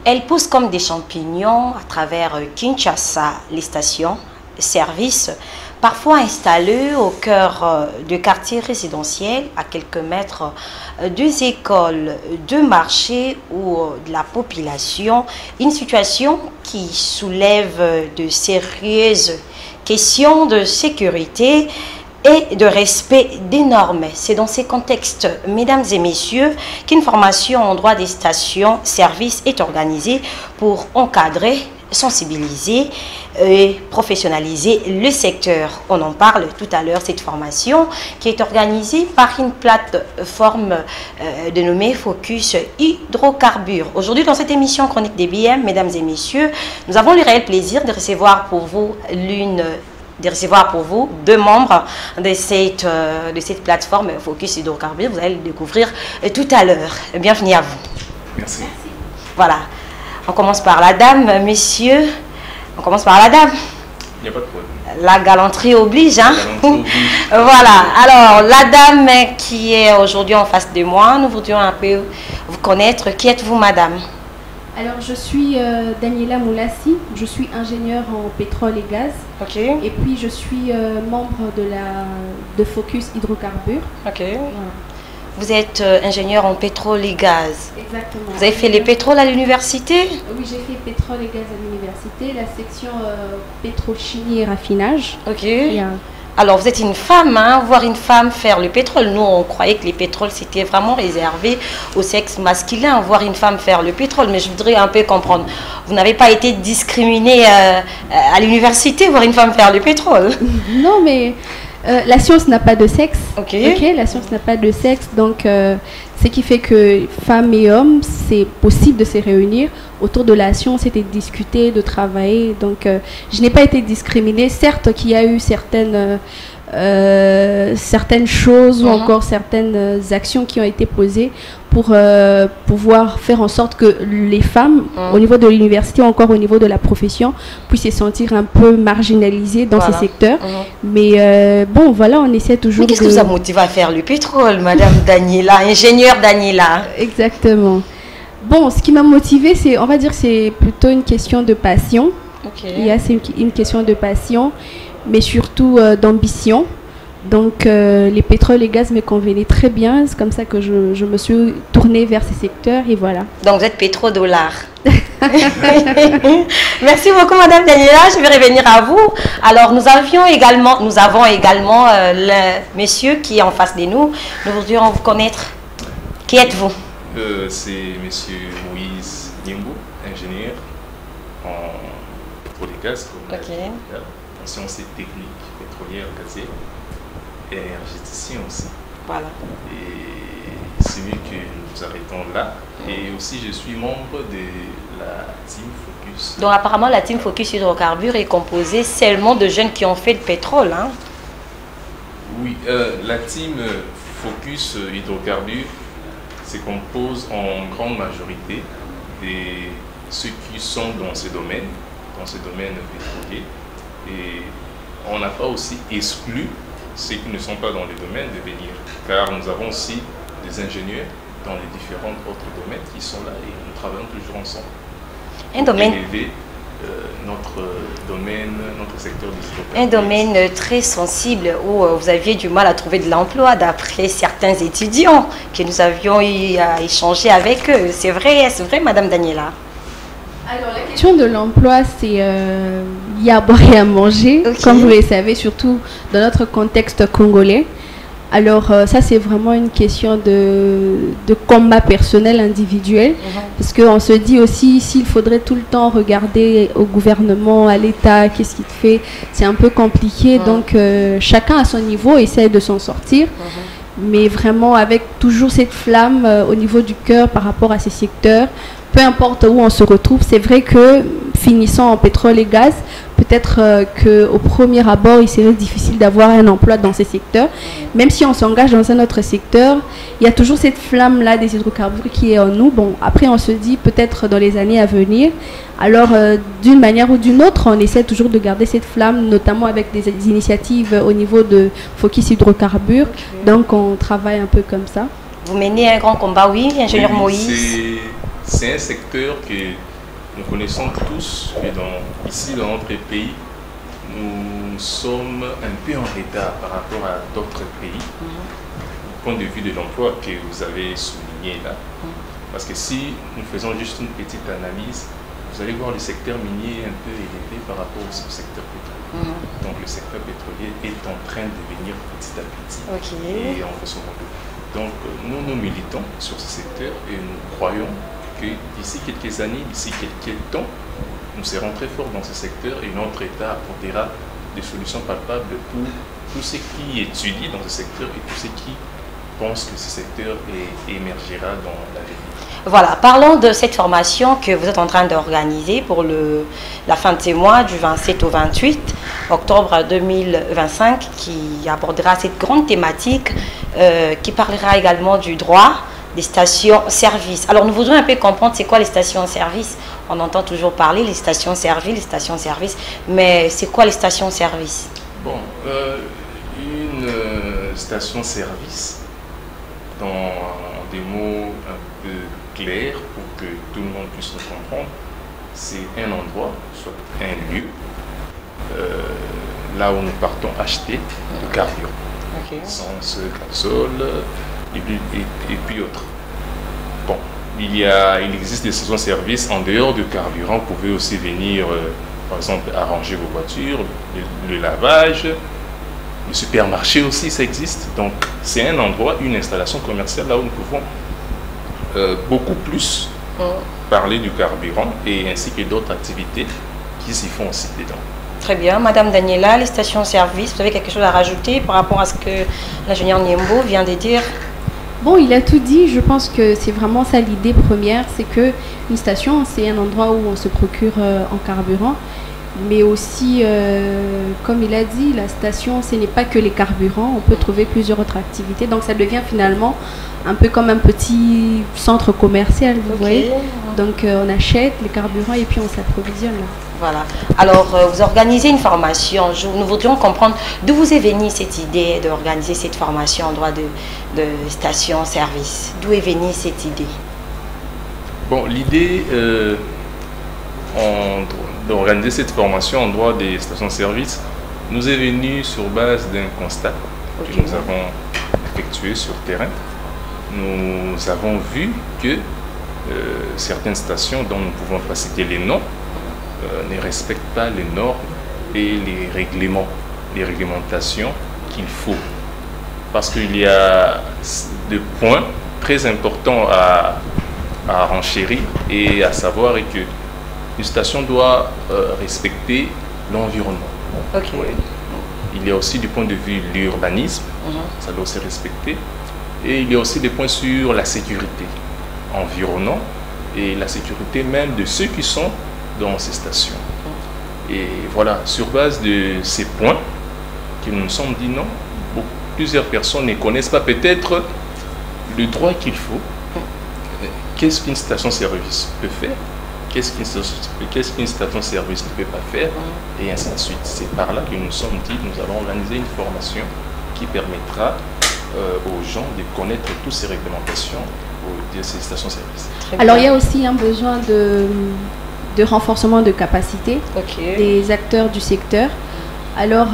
Elles poussent comme des champignons à travers Kinshasa, les stations, services, parfois installés au cœur de quartiers résidentiels, à quelques mètres des écoles, de marchés ou de la population. Une situation qui soulève de sérieuses questions de sécurité et de respect des normes. C'est dans ces contextes, mesdames et messieurs, qu'une formation en droit des stations-services est organisée pour encadrer, sensibiliser et professionnaliser le secteur. On en parle tout à l'heure, cette formation qui est organisée par une plateforme dénommée Focus Hydrocarbures. Aujourd'hui, dans cette émission Chronique des BM, mesdames et messieurs, nous avons le réel plaisir de recevoir pour vous deux membres de cette plateforme Focus Hydrocarbures. Vous allez le découvrir tout à l'heure. Bienvenue à vous. Merci. Voilà. On commence par la dame, messieurs. On commence par la dame. Il n'y a pas de problème. La galanterie oblige, hein? La galanterie oblige. Voilà. Alors, la dame qui est aujourd'hui en face de moi, nous voudrions un peu vous connaître. Qui êtes-vous, madame? Alors, je suis Daniela Moulassi, je suis ingénieure en pétrole et gaz. Ok. Et puis, je suis membre de Focus Hydrocarbures. Ok. Voilà. Vous êtes ingénieur en pétrole et gaz. Exactement. Vous avez fait les pétroles à l'université? Oui, j'ai fait pétrole et gaz à l'université, la section pétrochimie et raffinage. Ok. Et, Alors, vous êtes une femme, hein, voir une femme faire le pétrole. Nous, on croyait que les pétroles, c'était vraiment réservé au sexe masculin, voir une femme faire le pétrole. Mais je voudrais un peu comprendre. Vous n'avez pas été discriminée à l'université, voir une femme faire le pétrole? Non, mais la science n'a pas de sexe. Ok. La science n'a pas de sexe. Donc, ce qui fait que femmes et hommes, c'est possible de se réunir autour de la science et de discuter, de travailler. Donc, je n'ai pas été discriminée. Certes, qu'il y a eu certaines choses ou encore certaines actions qui ont été posées pour pouvoir faire en sorte que les femmes, au niveau de l'université ou encore au niveau de la profession, puissent se sentir un peu marginalisées dans ces secteurs. Mais bon, voilà, on essaie toujours. Qu'est-ce qui vous a motivé à faire le pétrole, madame Daniela, ingénieure Daniela? Exactement. Bon, ce qui m'a motivée, c'est, on va dire, c'est plutôt une question de passion. C'est une question de passion, mais surtout d'ambition. Donc, les pétroles et gaz me convenaient très bien. C'est comme ça que je me suis tournée vers ces secteurs et voilà. Donc, vous êtes pétrodollar. Merci beaucoup, madame Daniela. Je vais revenir à vous. Alors, nous avons également le monsieur qui est en face de nous. Nous voudrions vous connaître. Qui êtes-vous? C'est monsieur Moïse Nimbo, ingénieur en pétrole et gaz, en sciences et techniques pétrolières, gazières et énergéticien aussi. Voilà. Et c'est mieux que nous arrêtons là. Et aussi, je suis membre de la Team Focus. Donc, apparemment, la Team Focus Hydrocarbures est composée seulement de jeunes qui ont fait le pétrole, hein? Oui, la Team Focus Hydrocarbures se compose en grande majorité de ceux qui sont dans ce domaine pétrolier. Et on n'a pas aussi exclu ceux qui ne sont pas dans le domaine de venir, car nous avons aussi des ingénieurs dans les différents autres domaines qui sont là et nous travaillons toujours ensemble. Notre secteur de développement. Un domaine très sensible où vous aviez du mal à trouver de l'emploi d'après certains étudiants que nous avions eu à échanger avec eux. C'est vrai, madame Daniela? Alors, la question de l'emploi, c'est il y a à boire et à manger, comme vous le savez, surtout dans notre contexte congolais. Alors, ça, c'est vraiment une question de combat personnel, individuel. Parce qu'on se dit aussi, s'il faudrait tout le temps regarder au gouvernement, à l'État, qu'est-ce qu'il fait, c'est un peu compliqué. Donc, chacun à son niveau essaie de s'en sortir. Mais vraiment avec toujours cette flamme au niveau du cœur par rapport à ces secteurs. Peu importe où on se retrouve, c'est vrai que finissant en pétrole et gaz, peut-être qu'au premier abord, il serait difficile d'avoir un emploi dans ces secteurs. Même si on s'engage dans un autre secteur, il y a toujours cette flamme-là des hydrocarbures qui est en nous. Bon, après, on se dit peut-être dans les années à venir. Alors, d'une manière ou d'une autre, on essaie toujours de garder cette flamme, notamment avec des initiatives au niveau de Focus Hydrocarbures. Donc, on travaille un peu comme ça. Vous menez un grand combat, oui, ingénieur Moïse? C'est un secteur que nous connaissons tous que ici dans notre pays, nous sommes un peu en retard par rapport à d'autres pays, du point de vue de l'emploi que vous avez souligné là. Parce que si nous faisons juste une petite analyse, vous allez voir le secteur minier un peu élevé par rapport au secteur pétrolier. Donc le secteur pétrolier est en train de devenir petit à petit et en grosso modo. Donc nous militons sur ce secteur et nous croyons que d'ici quelques années, d'ici quelques temps, nous serons très forts dans ce secteur et notre État apportera des solutions palpables pour tous ceux qui étudient dans ce secteur et tous ceux qui pensent que ce secteur émergera dans l'avenir. Voilà, parlons de cette formation que vous êtes en train d'organiser pour la fin de ces mois, du 27 au 28 octobre 2025, qui abordera cette grande thématique, qui parlera également du droit des stations-service. Alors, nous voudrions un peu comprendre c'est quoi les stations-service. On entend toujours parler les stations-service, mais c'est quoi les stations-service? Bon, une station-service, dans des mots un peu clairs pour que tout le monde puisse le comprendre, c'est un endroit, soit un lieu, là où nous partons acheter du carburant, essence, gazole et puis autres. Bon, il existe des stations-service en dehors du carburant. Vous pouvez aussi venir, par exemple, arranger vos voitures, le lavage. Le supermarché aussi, ça existe. Donc, c'est un endroit, une installation commerciale là où nous pouvons beaucoup plus parler du carburant et ainsi que d'autres activités qui s'y font aussi dedans. Très bien. Madame Daniela, les stations-service, vous avez quelque chose à rajouter par rapport à ce que l'ingénieur Niembo vient de dire? Bon, il a tout dit. Je pense que c'est vraiment ça l'idée première, c'est que une station, c'est un endroit où on se procure en carburant. Mais aussi, comme il a dit, la station, ce n'est pas que les carburants, on peut trouver plusieurs autres activités. Donc ça devient finalement un peu comme un petit centre commercial, vous voyez. Donc on achète les carburants et puis on s'approvisionne là. Voilà. Alors, vous organisez une formation. Nous voudrions comprendre d'où vous est venue cette idée d'organiser cette formation en droit de station-service. D'où est venue cette idée? Bon, l'idée d'organiser cette formation en droit des stations-service nous est venue sur base d'un constat que nous avons effectué sur terrain. Nous avons vu que certaines stations, dont nous ne pouvons pas citer les noms, ne respectent pas les normes et les réglementations qu'il faut. Parce qu'il y a des points très importants à renchérir et à savoir que une station doit respecter l'environnement. Il y a aussi du point de vue de l'urbanisme, ça doit se respecter. Et il y a aussi des points sur la sécurité environnante et la sécurité même de ceux qui sont dans ces stations. Et voilà, sur base de ces points, que nous nous sommes dit non, plusieurs personnes ne connaissent pas peut-être le droit qu'il faut. Qu'est-ce qu'une station-service peut faire? Qu'est-ce qu'une station-service ne peut pas faire? Et ainsi de suite. C'est par là que nous nous sommes dit, nous allons organiser une formation qui permettra aux gens de connaître toutes ces réglementations de ces stations-service. Alors il y a aussi un besoin de renforcement de capacité des acteurs du secteur. Alors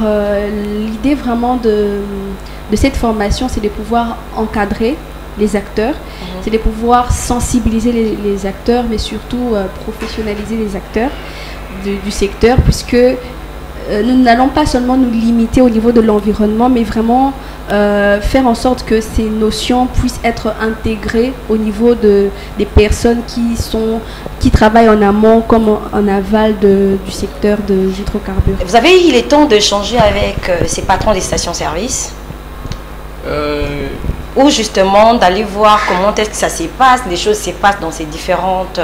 l'idée vraiment de cette formation, c'est de pouvoir encadrer les acteurs, c'est de pouvoir sensibiliser les acteurs, mais surtout professionnaliser les acteurs du secteur, puisque nous n'allons pas seulement nous limiter au niveau de l'environnement, mais vraiment faire en sorte que ces notions puissent être intégrées au niveau des personnes qui travaillent en amont comme en aval du secteur des hydrocarbures. Vous avez eu le temps d'échanger avec ces patrons des stations-service ou justement d'aller voir comment est-ce que ça se passe, les choses se passent dans ces différentes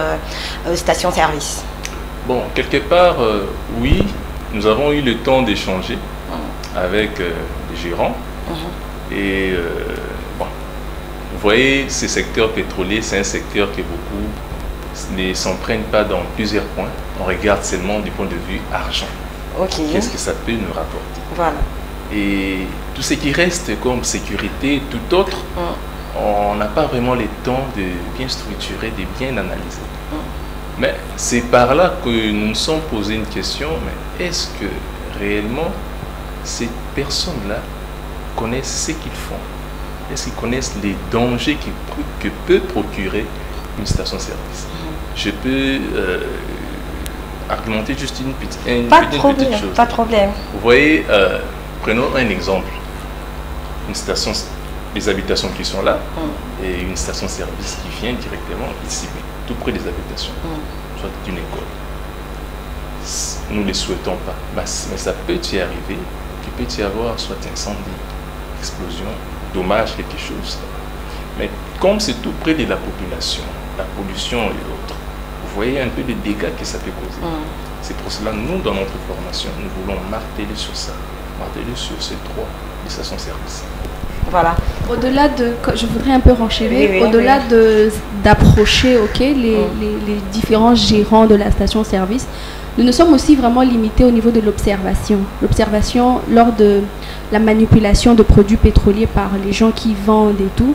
stations-service? Bon, quelque part, oui, nous avons eu le temps d'échanger avec les gérants. Et bon, vous voyez, ce secteur pétrolier, c'est un secteur que beaucoup ne s'en prennent pas dans plusieurs points. On regarde seulement du point de vue argent. Qu'est-ce que ça peut nous rapporter? Voilà. Et tout ce qui reste comme sécurité, tout autre, on n'a pas vraiment le temps de bien structurer, de bien analyser. Mais c'est par là que nous nous sommes posé une question, mais est-ce que réellement ces personnes-là connaissent ce qu'ils font? Est-ce qu'ils connaissent les dangers que peut procurer une station-service? Je peux argumenter juste une petite chose. Pas de problème. Vous voyez, prenons un exemple. Une station, les habitations qui sont là, et une station-service qui vient directement ici, tout près des habitations, soit d'une école. Nous ne les souhaitons pas, mais ça peut y arriver, qu'il peut y avoir soit incendie, explosion, dommage, quelque chose. Mais comme c'est tout près de la population, la pollution et autres, vous voyez un peu les dégâts que ça peut causer. C'est pour cela, nous, dans notre formation, nous voulons marteler sur ça, marteler sur ces droits des stations-service. Voilà. Au-delà de, je voudrais un peu renchérir, au-delà d'approcher les différents gérants de la station-service, nous nous sommes aussi vraiment limités au niveau de l'observation. L'observation lors de la manipulation de produits pétroliers par les gens qui vendent et tout.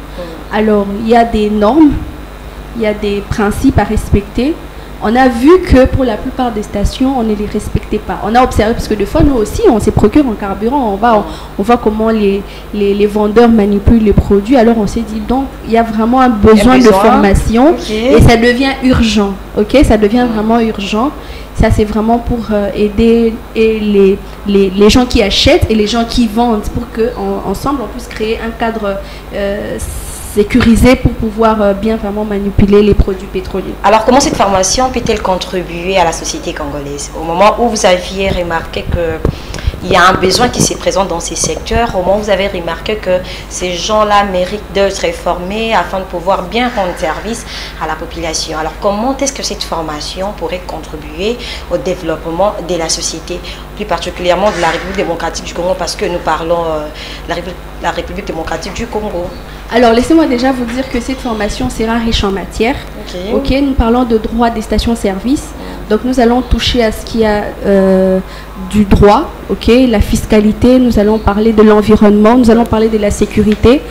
Alors, il y a des normes, il y a des principes à respecter. On a vu que pour la plupart des stations, on ne les respectait pas. On a observé, parce que des fois, nous aussi, on se procure en carburant. On voit comment les vendeurs manipulent les produits. Alors, on s'est dit, donc, il y a vraiment un besoin de formation. Et ça devient urgent. Ça devient vraiment urgent. Ça, c'est vraiment pour aider les gens qui achètent et les gens qui vendent, pour qu'ensemble, on puisse créer un cadre sécurisé pour pouvoir bien vraiment manipuler les produits pétroliers. Alors, comment cette formation peut-elle contribuer à la société congolaise? Au moment où vous aviez remarqué qu'il y a un besoin qui se présente dans ces secteurs, au moment où vous avez remarqué que ces gens-là méritent d'être formés afin de pouvoir bien rendre service à la population. Alors, comment est-ce que cette formation pourrait contribuer au développement de la société, plus particulièrement de la République démocratique du Congo, parce que nous parlons de la République démocratique du Congo? Alors, laissez-moi déjà vous dire que cette formation sera riche en matière. Nous parlons de droit des stations-service. Donc, nous allons toucher à ce qu'il y a du droit, la fiscalité, nous allons parler de l'environnement, nous allons parler de la sécurité.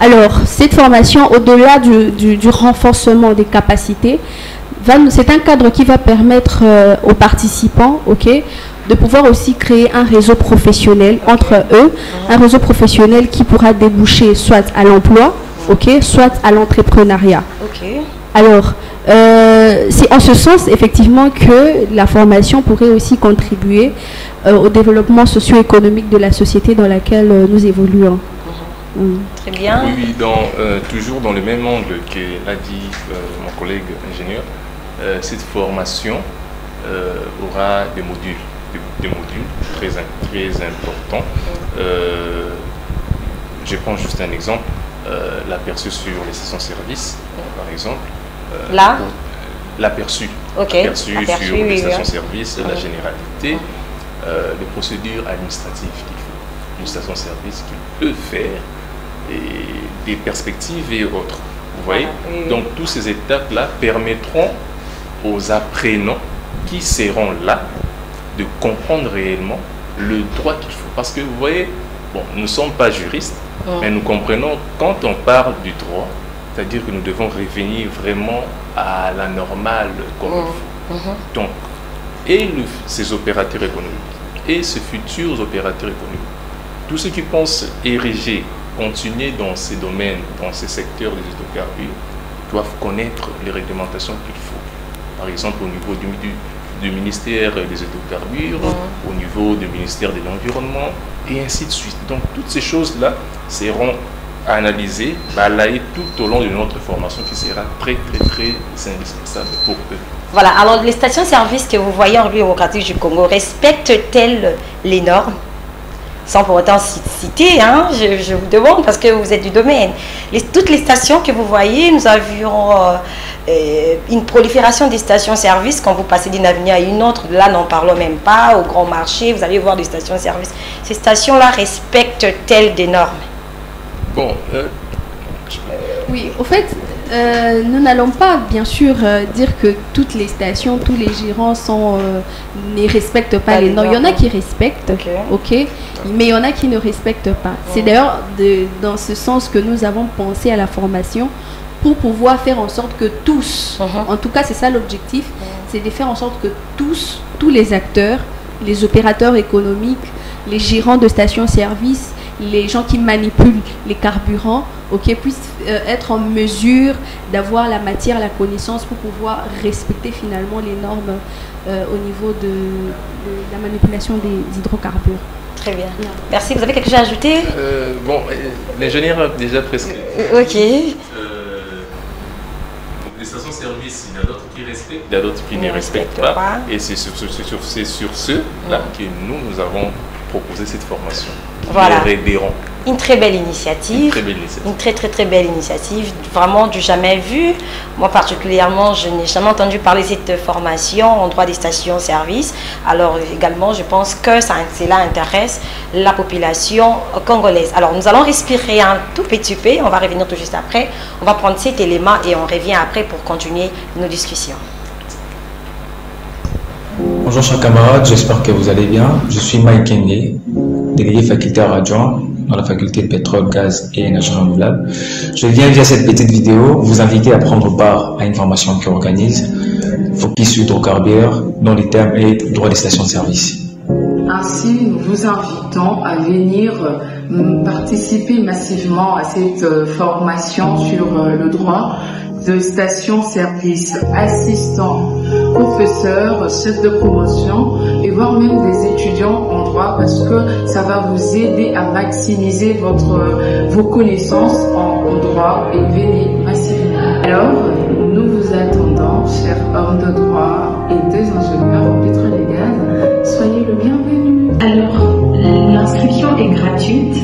Alors, cette formation, au-delà du renforcement des capacités, c'est un cadre qui va permettre aux participants, de pouvoir aussi créer un réseau professionnel entre eux, un réseau professionnel qui pourra déboucher soit à l'emploi, soit à l'entrepreneuriat. Alors, c'est en ce sens effectivement que la formation pourrait aussi contribuer au développement socio-économique de la société dans laquelle nous évoluons. Très bien. Oui, toujours dans le même angle qu'a dit mon collègue ingénieur, cette formation aura des modules très importants. Je prends juste un exemple, l'aperçu sur les stations-service, par exemple. L'aperçu sur les stations-service, la généralité, les procédures administratives qu'il faut, une station-service qui peut faire, et des perspectives et autres. Vous voyez? Donc, toutes ces étapes-là permettront aux apprenants qui seront là de comprendre réellement le droit qu'il faut. Parce que vous voyez, nous ne sommes pas juristes, mais nous comprenons quand on parle du droit, c'est-à-dire que nous devons revenir vraiment à la normale comme il faut. Donc, ces opérateurs économiques et ces futurs opérateurs économiques, tous ceux qui pensent ériger, continuer dans ces domaines, dans ces secteurs des hydrocarbures, doivent connaître les réglementations qu'il faut. Par exemple, au niveau du ministère des hydrocarbures, au niveau du ministère de l'Environnement, et ainsi de suite. Donc, toutes ces choses-là seront analysées, balayées tout au long de notre formation qui sera très, très, très indispensable pour eux. Voilà, alors les stations-service que vous voyez en République démocratique du Congo respectent-elles les normes? Sans pour autant citer, je vous demande, parce que vous êtes du domaine. Toutes les stations que vous voyez, nous avions une prolifération des stations-service. Quand vous passez d'une avenue à une autre, là n'en parlons même pas, au grand marché, vous allez voir des stations-service. Ces stations-là respectent-elles des normes? Oui, au fait, nous n'allons pas, bien sûr, dire que toutes les stations, tous les gérants ne respectent pas les normes. Il y en a qui respectent, mais il y en a qui ne respectent pas. C'est d'ailleurs dans ce sens que nous avons pensé à la formation pour pouvoir faire en sorte que tous, en tout cas c'est ça l'objectif, c'est de faire en sorte que tous les acteurs, les opérateurs économiques, les gérants de stations-service, les gens qui manipulent les carburants, puissent être en mesure d'avoir la matière, la connaissance pour pouvoir respecter finalement les normes au niveau de la manipulation des hydrocarbures. Très bien. Merci. Vous avez quelque chose à ajouter? Bon, l'ingénieur a déjà presque... Ok. Les stations-service, il y a d'autres qui respectent, il y a d'autres qui ne respectent pas. Et c'est sur ceux-là que nous avons proposé cette formation. Voilà. Les rédérents. Une très belle initiative. Une très belle initiative, vraiment du jamais vu. Moi particulièrement, je n'ai jamais entendu parler de cette formation en droit des stations-service. Alors également, je pense que cela intéresse la population congolaise. Alors nous allons respirer un tout petit peu, on va revenir tout juste après. On va prendre cet élément et on revient après pour continuer nos discussions. Bonjour chers camarades, j'espère que vous allez bien. Je suis Mike Kende, délégué facultaire adjoint dans la faculté de pétrole, gaz et énergie renouvelable. Je viens via cette petite vidéo vous inviter à prendre part à une formation qui organise Focus hydrocarbures dont les termes est droit des stations-service. Ainsi, nous vous invitons à venir participer massivement à cette formation sur le droit de station-service, assistants, professeurs, chefs de promotion et voire même des étudiants en droit parce que ça va vous aider à maximiser vos connaissances en droit et venez massivement. Alors, nous vous attendons, chers hommes de droit et des ingénieurs en pétrole et gaz, soyez le bienvenu. Alors, l'inscription est gratuite,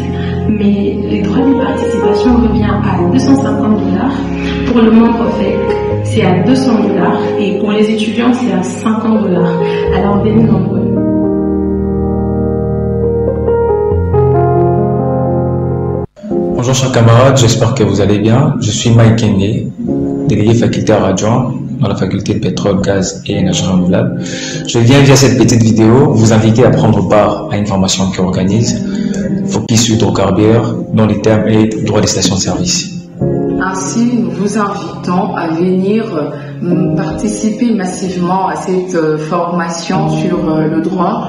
mais les droits de participation revient à 250 $. Pour le membre FEC, c'est à 200 $ et pour les étudiants, c'est à 50 $. Alors, venez nombreux. Bonjour chers camarades, j'espère que vous allez bien. Je suis Mike Kende, délégué facultaire adjoint dans la faculté de pétrole, gaz et énergie renouvelable. Je viens via cette petite vidéo vous inviter à prendre part à une formation qui organise Focus hydrocarbures dont les termes est droit des stations-service. Ainsi, nous vous invitons à venir participer massivement à cette formation sur le droit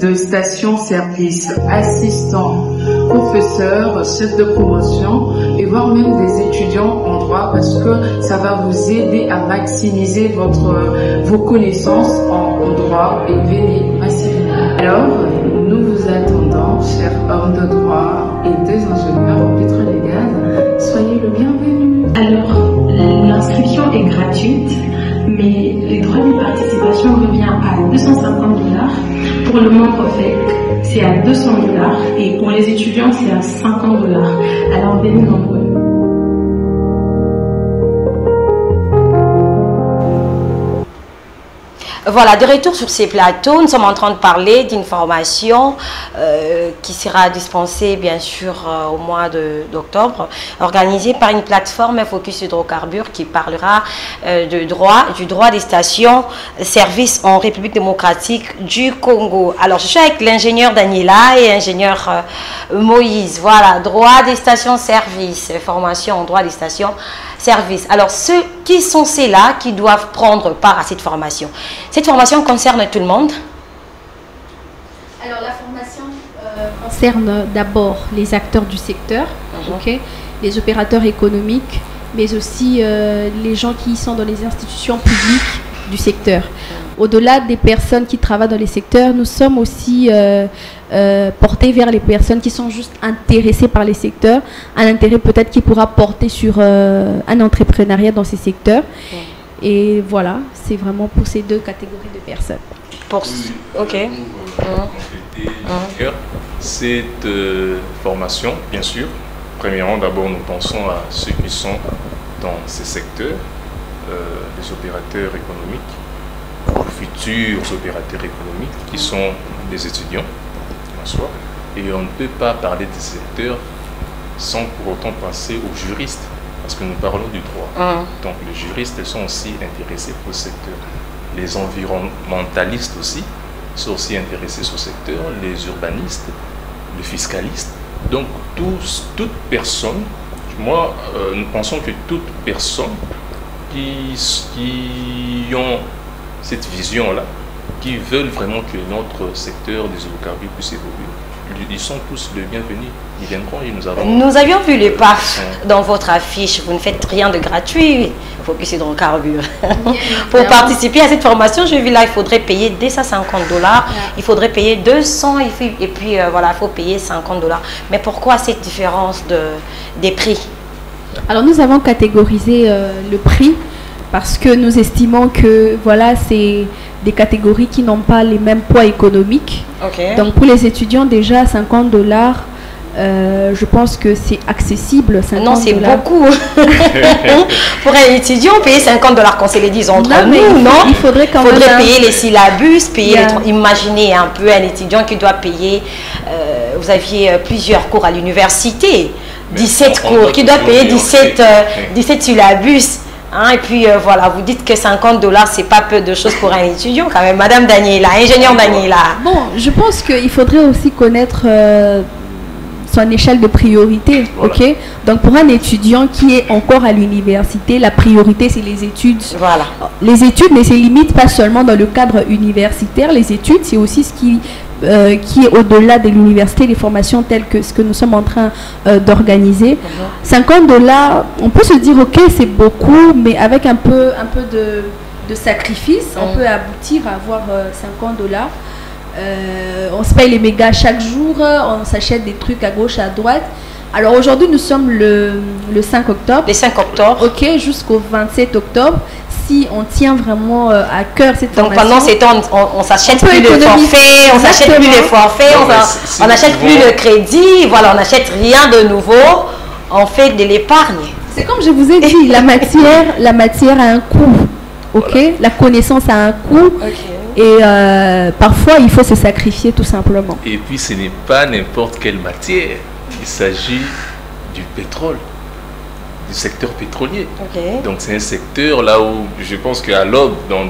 de station-service, assistants, professeurs, chefs de promotion et voire même des étudiants en droit parce que ça va vous aider à maximiser vos connaissances en droit et venez massivement. Alors, nous vous attendons, chers hommes de droit et des ingénieurs en pétrole et gaz, soyez le bienvenu. Alors, l'inscription est gratuite, mais les droits de participation revient à 250 $. Pour le membre FEC, c'est à 200 $ et pour les étudiants, c'est à 50 $. Alors, venez nombreux. Voilà, de retour sur ces plateaux, nous sommes en train de parler d'une formation qui sera dispensée bien sûr au mois d'octobre, organisée par une plateforme Focus hydrocarbures qui parlera du droit des stations-service en République démocratique du Congo. Alors je suis avec l'ingénieur Daniela et l'ingénieur Moïse. Voilà, droit des stations-service, formation en droit des stations-service. Alors qui sont ceux-là qui doivent prendre part à cette formation? Cette formation concerne tout le monde? Alors la formation concerne d'abord les acteurs du secteur, les opérateurs économiques, mais aussi les gens qui sont dans les institutions publiques du secteur. Au-delà des personnes qui travaillent dans les secteurs, nous sommes aussi portés vers les personnes qui sont juste intéressées par les secteurs, un intérêt peut-être qui pourra porter sur un entrepreneuriat dans ces secteurs. Et voilà, c'est vraiment pour ces deux catégories de personnes. Cette formation, bien sûr, premièrement, d'abord, nous pensons à ceux qui sont dans ces secteurs, les opérateurs économiques, les futurs opérateurs économiques qui sont des étudiants en soi. Et on ne peut pas parler des secteurs sans pour autant penser aux juristes. Parce que nous parlons du droit. Donc les juristes sont aussi intéressés pour ce secteur. Les environnementalistes aussi sont aussi intéressés au secteur. Les urbanistes, les fiscalistes. Donc toute personne, moi, nous pensons que toute personne qui ont cette vision-là, qui veulent vraiment que notre secteur des hydrocarbures puisse évoluer, ils sont tous les bienvenus. Ils viendront et nous avions vu les PAF dans votre affiche. Vous ne faites rien de gratuit. Focus Hydrocarbures. Pour participer à cette formation, j'ai vu là, il faudrait payer dès ça $50. Il faudrait payer 200 et puis voilà, il faut payer $50. Mais pourquoi cette différence des prix? Alors nous avons catégorisé le prix parce que nous estimons que voilà, c'est des catégories qui n'ont pas les mêmes poids économiques. Donc pour les étudiants déjà $50, je pense que c'est accessible. Non, c'est beaucoup. Pour un étudiant, payer $50 quand c'est les 10 entre nous, non? Il faudrait quand même payer les syllabus, payer imaginez un peu un étudiant qui doit payer, vous aviez plusieurs cours à l'université, 17 cours, qui doit payer 17 syllabus. Hein, et puis voilà, vous dites que $50, c'est pas peu de choses pour un étudiant quand même. Madame Daniela, ingénieure Daniela. Bon, je pense qu'il faudrait aussi connaître son échelle de priorité, voilà. Ok. Donc pour un étudiant qui est encore à l'université, la priorité c'est les études. Voilà. Les études ne se limitent pas seulement dans le cadre universitaire, les études c'est aussi ce qui est au-delà de l'université, les formations telles que ce que nous sommes en train d'organiser. $50, on peut se dire ok c'est beaucoup, mais avec un peu de sacrifice, on peut aboutir à avoir $50. On se paye les mégas chaque jour, on s'achète des trucs à gauche, à droite. Alors aujourd'hui nous sommes le 5 octobre. Le 5 octobre. Ok, jusqu'au 27 octobre. Si on tient vraiment à cœur cette formation. Donc pendant ces temps, on s'achète plus le forfait, on s'achète plus les forfaits, on n'achète plus le crédit, voilà, on n'achète rien de nouveau, on fait de l'épargne. C'est comme je vous ai dit, la matière a un coût, ok, voilà. La connaissance a un coût. Et parfois, il faut se sacrifier tout simplement. Et puis, ce n'est pas n'importe quelle matière. Il s'agit du pétrole, du secteur pétrolier. Donc, c'est un secteur là où je pense qu'à l'aube, dans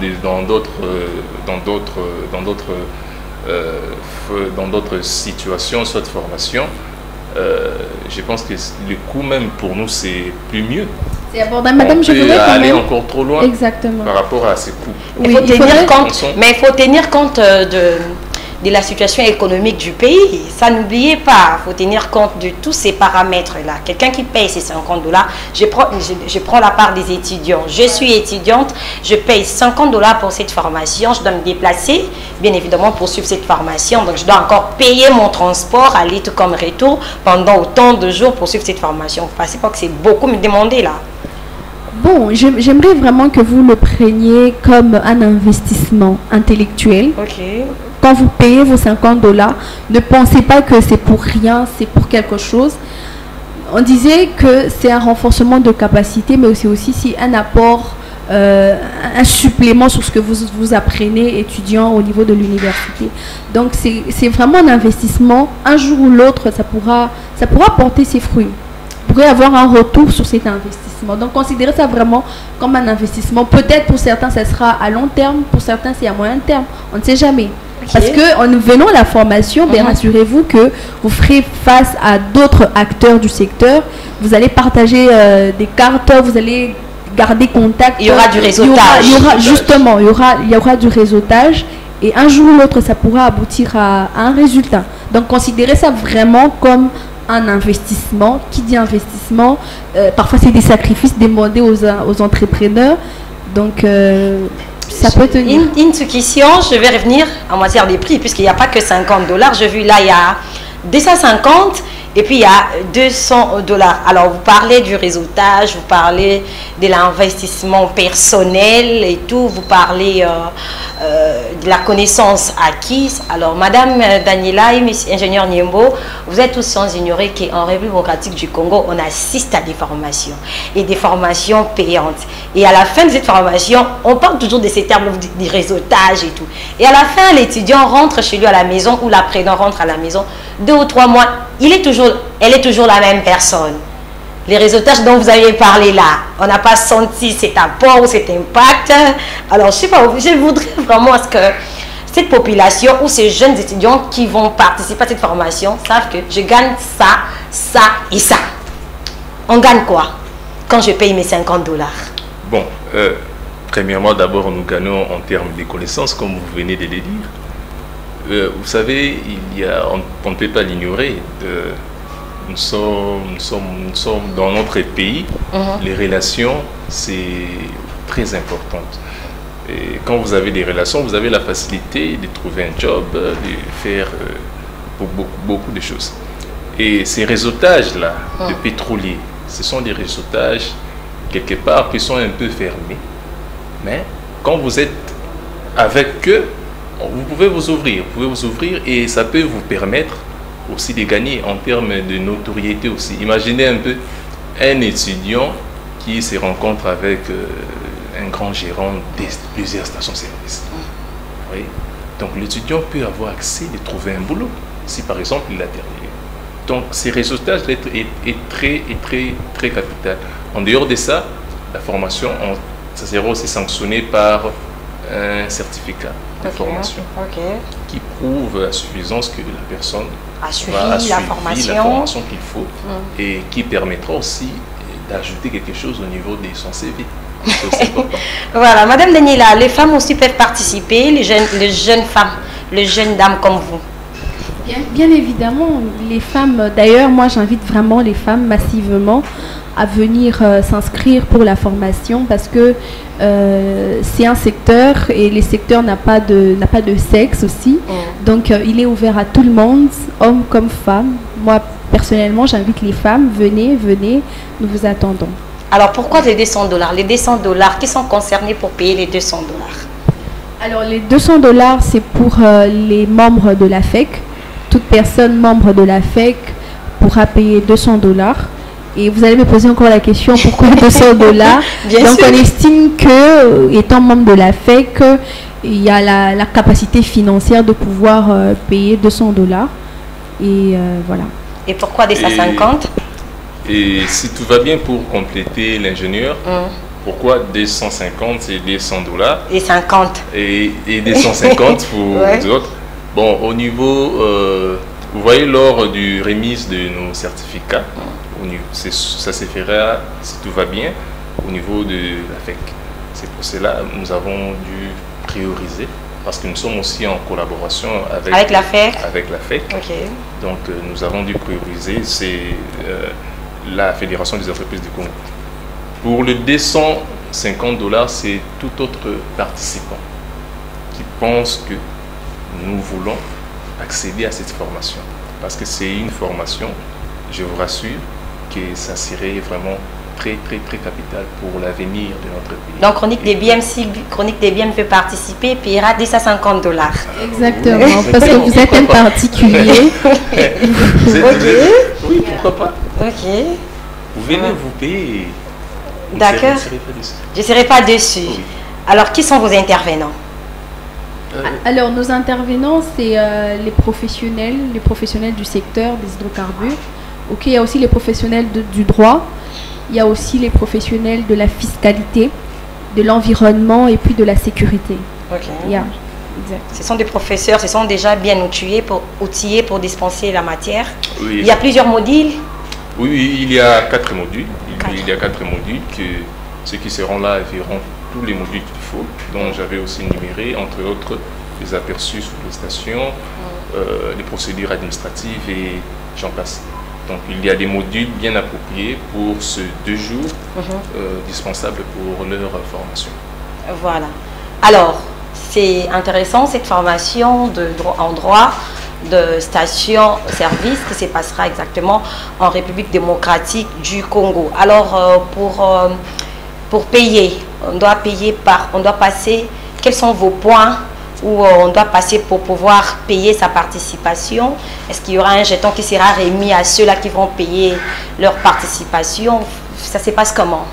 d'autres situations, soit de formation, je pense que le coût même pour nous, c'est plus mieux. C'est abordable, madame, je voudrais quand aller même encore trop loin. Exactement. Par rapport à ces coûts. Oui, il faut tenir compte de la situation économique du pays. Ça, n'oubliez pas, il faut tenir compte de tous ces paramètres-là. Quelqu'un qui paye ces $50, je prends la part des étudiants. Je suis étudiante, je paye $50 pour cette formation. Je dois me déplacer, bien évidemment, pour suivre cette formation. Donc, je dois encore payer mon transport, aller tout comme retour, pendant autant de jours pour suivre cette formation. Vous ne pensez pas que c'est beaucoup me demander là? Bon, j'aimerais vraiment que vous le preniez comme un investissement intellectuel. Quand vous payez vos $50, ne pensez pas que c'est pour rien, c'est pour quelque chose. On disait que c'est un renforcement de capacité, mais c'est aussi un apport, un supplément sur ce que vous apprenez étudiant au niveau de l'université. Donc c'est vraiment un investissement. Un jour ou l'autre, ça pourra porter ses fruits. Vous pourrez avoir un retour sur cet investissement. Donc considérez ça vraiment comme un investissement. Peut-être pour certains, ça sera à long terme, pour certains, c'est à moyen terme. On ne sait jamais. Parce qu'en venant à la formation, bien rassurez-vous que vous ferez face à d'autres acteurs du secteur. Vous allez partager des cartes, vous allez garder contact. Il y aura du réseautage. Il y aura du réseautage. Et un jour ou l'autre, ça pourra aboutir à un résultat. Donc considérez ça vraiment comme un investissement. Qui dit investissement, parfois c'est des sacrifices demandés aux entrepreneurs. Donc ça peut tenir. Une question, je vais revenir en matière des prix, puisqu'il n'y a pas que $50. J'ai vu là, il y a 250 et puis il y a $200. Alors vous parlez du réseautage, vous parlez de l'investissement personnel et tout, vous parlez de la connaissance acquise. Alors Madame Daniela et Monsieur Ingénieur Niembo, vous êtes tous sans ignorer qu'en République démocratique du Congo, on assiste à des formations et des formations payantes. Et à la fin de cette formation, on parle toujours de ces termes du réseautage et tout. Et à la fin, l'étudiant rentre chez lui à la maison ou l'apprenant rentre à la maison, 2 ou 3 mois, elle est toujours la même personne. Les réseautages dont vous avez parlé là, on n'a pas senti cet apport ou cet impact. Alors, je sais pas, je voudrais vraiment que cette population ou ces jeunes étudiants qui vont participer à cette formation savent que je gagne ça, ça et ça. On gagne quoi quand je paye mes 50 $? Bon, premièrement, d'abord, nous gagnons en termes de connaissances, comme vous venez de le dire. Vous savez, on ne peut pas l'ignorer. Nous sommes dans notre pays, les relations, c'est très important. Et quand vous avez des relations, vous avez la facilité de trouver un job, de faire beaucoup de choses. Et ces réseautages-là, de pétroliers, ce sont des réseautages, quelque part, qui sont un peu fermés. Mais quand vous êtes avec eux, vous pouvez vous ouvrir. Et ça peut vous permettre aussi de gagner en termes de notoriété aussi. Imaginez un peu un étudiant qui se rencontre avec un grand gérant de plusieurs stations-service. Oui. Donc l'étudiant peut avoir accès de trouver un boulot, si par exemple il a terminé. Donc ces réseautages est très capital. En dehors de ça, la formation, ça sera aussi sanctionné par un certificat de formation qui prouve à suffisance que la personne a suivi la formation qu'il faut et qui permettra aussi d'ajouter quelque chose au niveau de son CV. Voilà, Madame Daniela, les femmes aussi peuvent participer, les jeunes femmes, les jeunes dames comme vous. Bien évidemment, les femmes, d'ailleurs, moi j'invite vraiment les femmes massivement à venir s'inscrire pour la formation parce que c'est un secteur et les secteurs n'a pas de sexe aussi. Donc il est ouvert à tout le monde, hommes comme femmes. Moi personnellement j'invite les femmes, venez, nous vous attendons. Alors pourquoi les 200 $? Les 200 $, qui sont concernés pour payer les 200 $? Alors les 200 $, c'est pour les membres de la FEC. Toute personne membre de la FEC pourra payer 200 $. Et vous allez me poser encore la question, pourquoi 200 $? Donc on estime que, étant membre de la FEC, il y a la capacité financière de pouvoir payer 200 $. Et voilà. Et pourquoi des 150? Et si tout va bien pour compléter l'ingénieur, pourquoi 250 et 200 $? Et 50. Et 250 pour les autres. Bon, au niveau, vous voyez, lors du remise de nos certificats, ça se fera, si tout va bien, au niveau de la FEC. C'est pour cela que nous avons dû prioriser, parce que nous sommes aussi en collaboration avec la FEC. Donc nous avons dû prioriser, c'est la Fédération des entreprises du Congo. Pour le 250 $, c'est tout autre participant qui pense que nous voulons accéder à cette formation. Parce que c'est une formation, je vous rassure, que ça serait vraiment très capital pour l'avenir de notre pays. Donc Chronique des Biens, si Chronique des Biens peut participer, paiera 250 $. Exactement, parce que vous êtes un particulier. Oui, pourquoi pas. Vous venez vous payer. D'accord. Je ne serai pas déçu. Oui. Alors, qui sont vos intervenants? Alors, nos intervenants, c'est les professionnels du secteur des hydrocarbures. Ok, il y a aussi les professionnels du droit, il y a aussi les professionnels de la fiscalité, de l'environnement et puis de la sécurité. Exact. Ce sont des professeurs, ce sont déjà bien outillés pour dispenser la matière. Oui. Il y a plusieurs modules. Oui, il y a 4 modules. Il y a 4 modules que ceux qui seront là verront tous les modules qu'il faut, dont j'avais aussi numéré, entre autres, les aperçus sous prestation, les procédures administratives et j'en passe. Donc il y a des modules bien appropriés pour ce 2 jours dispensables pour leur formation. Voilà. Alors, c'est intéressant cette formation en droit de station-service qui se passera exactement en République démocratique du Congo. Alors, pour payer, on doit passer, quels sont vos points où on doit passer pour pouvoir payer sa participation? Est-ce qu'il y aura un jeton qui sera remis à ceux-là qui vont payer leur participation? Ça se passe comment?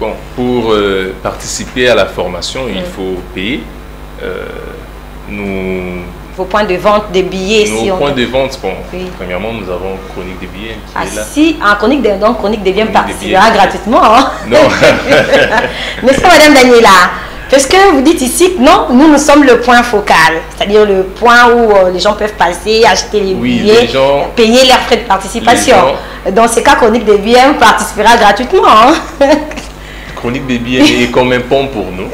Bon, pour participer à la formation, il faut payer. Vos points de vente des billets. Nos points de vente, bon, premièrement, nous avons Chronique des Biens qui est là. Si, Chronique des Biens participera gratuitement. Hein? Non. N'est-ce pas, Madame Daniela? Parce que vous dites ici que non, nous sommes le point focal, c'est-à-dire le point où les gens peuvent passer, acheter les billets, payer leurs frais de participation. Dans ces cas, Chronique des biens participera gratuitement. Hein. Chronique des billets est comme un pont pour nous.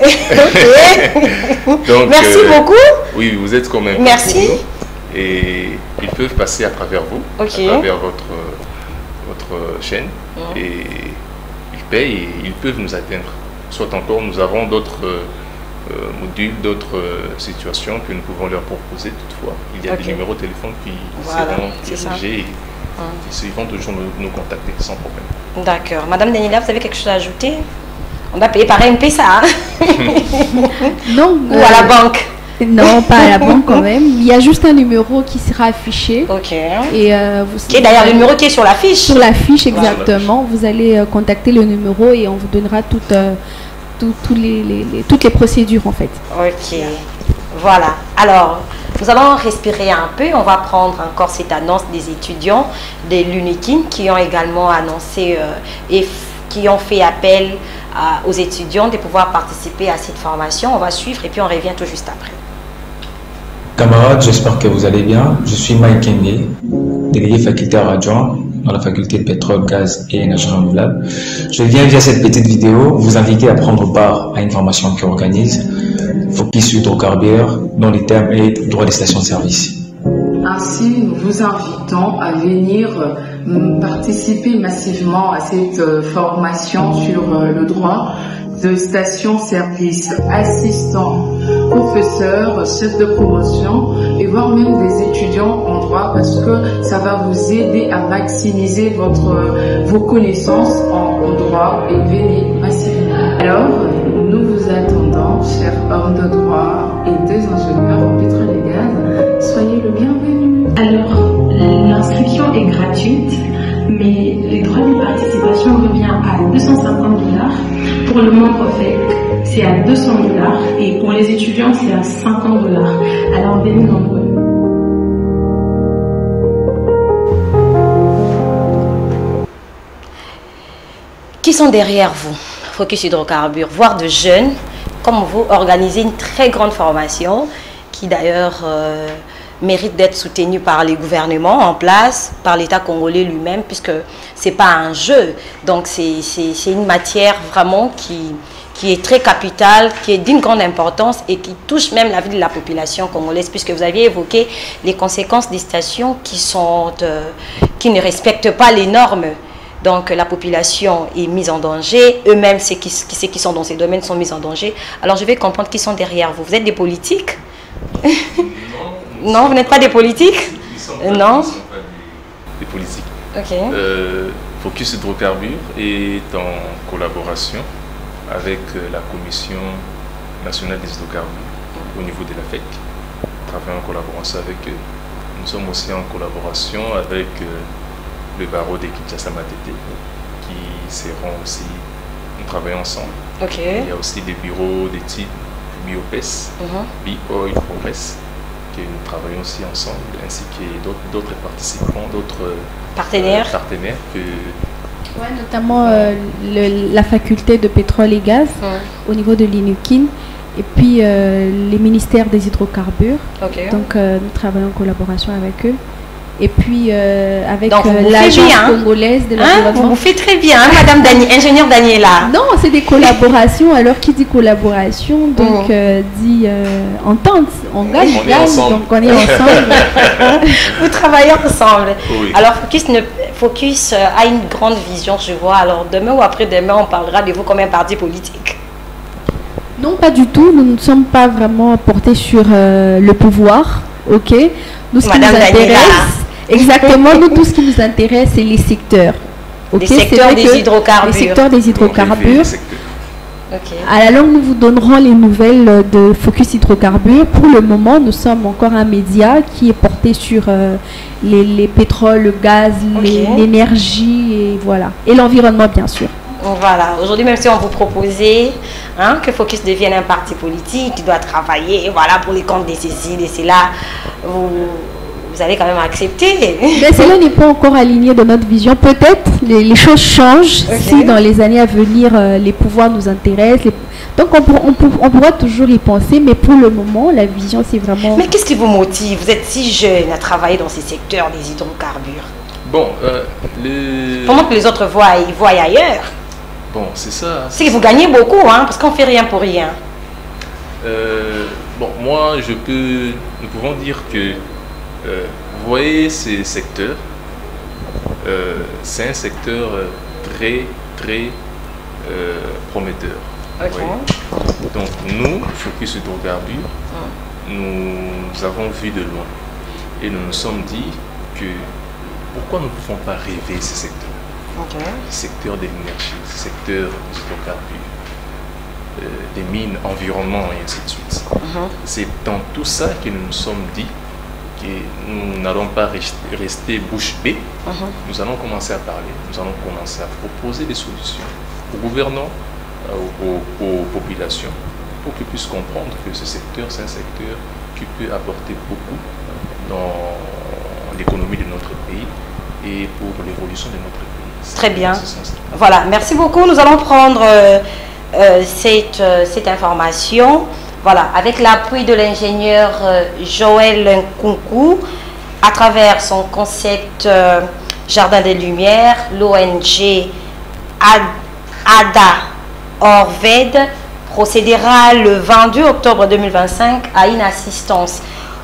Donc, merci beaucoup. Oui, vous êtes comme un pont. Merci. Pour nous. Et ils peuvent passer à travers vous, à travers votre chaîne, et ils payent et ils peuvent nous atteindre. Soit encore, nous avons d'autres modules, d'autres situations que nous pouvons leur proposer toutefois. Il y a des numéros de téléphone qui seront dirigés et ils vont toujours nous contacter sans problème. D'accord. Madame Daniela, vous avez quelque chose à ajouter? On va payer par MP ça, hein? Non. Ou à la banque? Non, pas à la banque quand même. Il y a juste un numéro qui sera affiché. Ok. Et qui est d'ailleurs le numéro qui est sur l'affiche. Sur l'affiche, exactement. Vous allez contacter le numéro et on vous donnera toutes les procédures en fait. Ok. Voilà. Alors, nous allons respirer un peu. On va prendre encore cette annonce des étudiants de l'UNIKIN qui ont également annoncé et qui ont fait appel aux étudiants de pouvoir participer à cette formation. On va suivre et puis on revient tout juste après. Camarades, j'espère que vous allez bien. Je suis Mike Kende, délégué facultaire adjoint dans la faculté de pétrole, gaz et énergie renouvelable. Je viens via cette petite vidéo vous inviter à prendre part à une formation qui organise Focus hydrocarbures dont les termes est droit des stations de service. Ainsi, nous vous invitons à venir participer massivement à cette formation sur le droit de station-service, assistants, professeurs, chefs de promotion et voire même des étudiants en droit parce que ça va vous aider à maximiser vos connaissances en droit et venez massivement. Alors, nous vous attendons, chers hommes de droit et des ingénieurs en pétrole et gaz, soyez le bienvenu. Alors, l'inscription est gratuite, mais les droits de participation revient à 250 $. Pour le membre FEC, c'est à 200 $ et pour les étudiants, c'est à 50 $. Alors, venez nombreux. Qui sont derrière vous, Focus Hydrocarbures, voire de jeunes, comme vous, organisez une très grande formation qui d'ailleurs mérite d'être soutenue par les gouvernements en place, par l'État congolais lui-même, puisque ce n'est pas un jeu. Donc c'est une matière vraiment qui est très capitale, qui est d'une grande importance et qui touche même la vie de la population congolaise, puisque vous aviez évoqué les conséquences des stations qui ne respectent pas les normes. Donc la population est mise en danger, eux-mêmes, ceux qui sont dans ces domaines sont mis en danger. Alors je vais comprendre qui sont derrière vous. Vous êtes des politiques? Non, vous n'êtes pas des politiques? Non, nous ne sommes pas des politiques. Ok. Focus Hydrocarbures est en collaboration avec la Commission nationale des hydrocarbures au niveau de la FEC. Nous travaillons en collaboration avec eux. Nous sommes aussi en collaboration avec le barreau de Kinshasa-Matete qui seront aussi, nous travaillons ensemble. Okay. Il y a aussi des bureaux d'études BIOPES, BIOIL Progress, que nous travaillons aussi ensemble, ainsi que d'autres participants, d'autres partenaires que... Ouais, notamment la faculté de pétrole et gaz au niveau de l'INUKIN et puis les ministères des hydrocarbures. Okay. Donc nous travaillons en collaboration avec eux. Et puis avec l'agence congolaise de l'environnement. Vous faites très bien, hein, Madame ingénieure Daniela. Non, c'est des collaborations. Alors qui dit collaboration, donc dit entente. On gagne, donc on est ensemble. Vous travaillez ensemble. Oui. Alors Focus a une grande vision, je vois. Alors demain ou après-demain, on parlera de vous comme un parti politique. Non, pas du tout. Nous ne sommes pas vraiment portés sur le pouvoir. Ok. Nous, ce qui nous intéresse, exactement, nous, tout ce qui nous intéresse, c'est les secteurs. Okay, les secteurs des hydrocarbures. Les secteurs des hydrocarbures. Okay. À la longue, nous vous donnerons les nouvelles de Focus Hydrocarbures. Pour le moment, nous sommes encore un média qui est porté sur les pétroles, le gaz, l'énergie et voilà. Et l'environnement, bien sûr. Voilà. Aujourd'hui, même si on vous proposait que Focus devienne un parti politique qui doit travailler, voilà, pour les comptes de ceci, de cela, vous allez quand même accepter. Mais cela n'est pas encore aligné dans notre vision. Peut-être les choses changent si dans les années à venir, les pouvoirs nous intéressent. Donc on pourra toujours y penser, mais pour le moment, la vision, c'est vraiment... Mais qu'est-ce qui vous motive? Vous êtes si jeune à travailler dans ces secteurs des hydrocarbures. Bon, pendant que les autres voient ailleurs. Bon, c'est ça. C'est que vous gagnez beaucoup, hein, parce qu'on ne fait rien pour rien. Bon, moi, nous pouvons dire que, vous voyez ces secteurs, c'est un secteur très, très prometteur. Okay. Donc, nous, Focus Hydrocarbures, nous avons vu de loin et nous nous sommes dit que pourquoi nous ne pouvons pas rêver ce secteur? Okay. Ce secteur de l'énergie, ce secteur des hydrocarbures, des mines, environnement et ainsi de suite. C'est dans tout ça que nous nous sommes dit que nous n'allons pas rester bouche bée. Nous allons commencer à parler, nous allons commencer à proposer des solutions aux gouvernants, aux populations, pour qu'ils puissent comprendre que ce secteur, c'est un secteur qui peut apporter beaucoup dans l'économie de notre pays et pour l'évolution de notre pays. Très bien. Voilà, merci beaucoup. Nous allons prendre cette information, voilà, avec l'appui de l'ingénieur Joël Nkunku, à travers son concept Jardin des Lumières, l'ONG ADA Orved procédera le 22 octobre 2025 à une assistance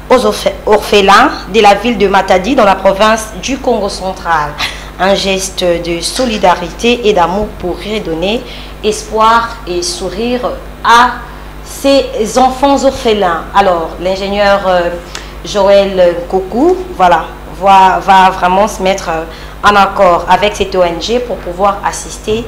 aux orphelins de la ville de Matadi dans la province du Congo central. Un geste de solidarité et d'amour pour redonner espoir et sourire à ces enfants orphelins. Alors, l'ingénieur Joël Nkunku, voilà, va vraiment se mettre en accord avec cette ONG pour pouvoir assister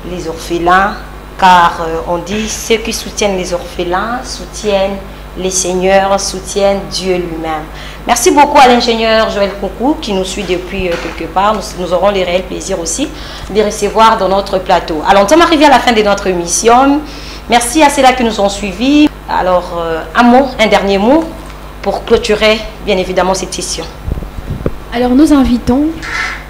les orphelins, car on dit ceux qui soutiennent les orphelins soutiennent les seigneurs, soutiennent Dieu lui-même. Merci beaucoup à l'ingénieur Joël Nkunku qui nous suit depuis quelque part. Nous aurons le réel plaisir aussi de recevoir dans notre plateau. Alors, nous sommes arrivés à la fin de notre émission. Merci à ceux-là qui nous ont suivis. Alors, un dernier mot pour clôturer bien évidemment cette session. Alors, nous invitons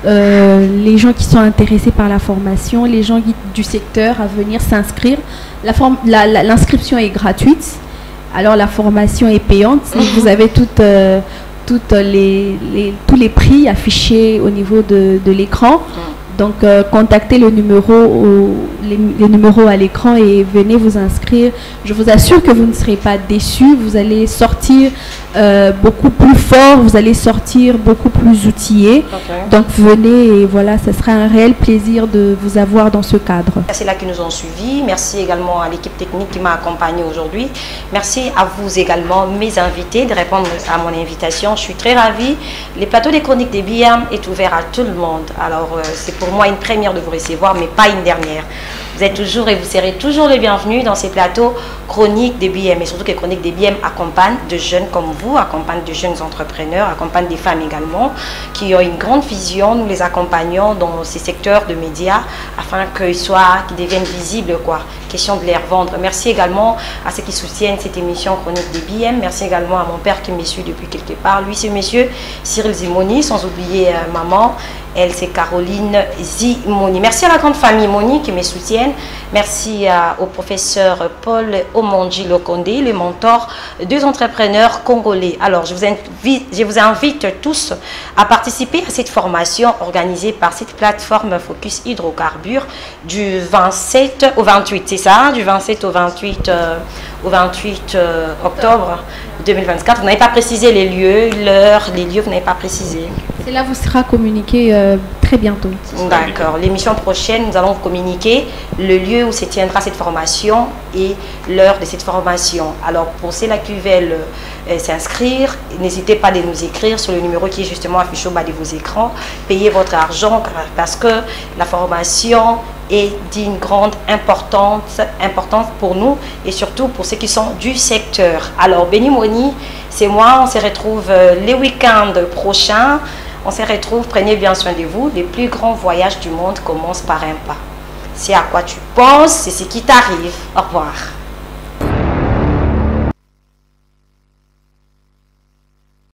les gens qui sont intéressés par la formation, les gens du secteur à venir s'inscrire. L'inscription est gratuite. Alors, la formation est payante. Vous avez tous les prix affichés au niveau de l'écran. Donc, contactez le numéro, les numéros à l'écran et venez vous inscrire. Je vous assure que vous ne serez pas déçus. Vous allez sortir beaucoup plus fort, vous allez sortir beaucoup plus outillé. Okay. Donc, venez et voilà, ce sera un réel plaisir de vous avoir dans ce cadre. Merci à ceux qui nous ont suivis. Merci également à l'équipe technique qui m'a accompagné aujourd'hui. Merci à vous également, mes invités, de répondre à mon invitation. Je suis très ravie. Les plateaux des chroniques des BM est ouvert à tout le monde. Alors, c'est pour moi une première de vous recevoir, mais pas une dernière. Vous êtes toujours et vous serez toujours les bienvenus dans ces plateaux chroniques des BM. Et surtout que les chroniques des BM accompagnent de jeunes comme vous, accompagnent de jeunes entrepreneurs, accompagnent des femmes également qui ont une grande vision. Nous les accompagnons dans ces secteurs de médias afin qu'ils deviennent visibles, quoi. Question de les revendre. Merci également à ceux qui soutiennent cette émission chronique des BM. Merci également à mon père qui me suit depuis quelque part. Lui, c'est monsieur Cyril Zimoni, sans oublier maman. Elle, c'est Caroline Zimoni. Merci à la grande famille Moni qui me soutiennent. Merci au professeur Paul Omonji Lokondé, le mentor des entrepreneurs congolais. Alors, je vous invite tous à participer à cette formation organisée par cette plateforme Focus Hydrocarbures du 27 au 28, c'est ça? Du 27 au 28 octobre 2024. Vous n'avez pas précisé les lieux, l'heure, les lieux, vous n'avez pas précisé. Cela vous sera communiqué très bientôt. D'accord. L'émission prochaine, nous allons communiquer le lieu où se tiendra cette formation et l'heure de cette formation. Alors, pour ceux-là qui veulent s'inscrire, n'hésitez pas à nous écrire sur le numéro qui est justement affiché au bas de vos écrans. Payez votre argent parce que la formation est d'une grande importance pour nous et surtout pour ceux qui sont du secteur. Alors, Béni Moni, c'est moi. On se retrouve les week-ends prochains. On se retrouve, prenez bien soin de vous. Les plus grands voyages du monde commencent par un pas. C'est à quoi tu penses, c'est ce qui t'arrive. Au revoir.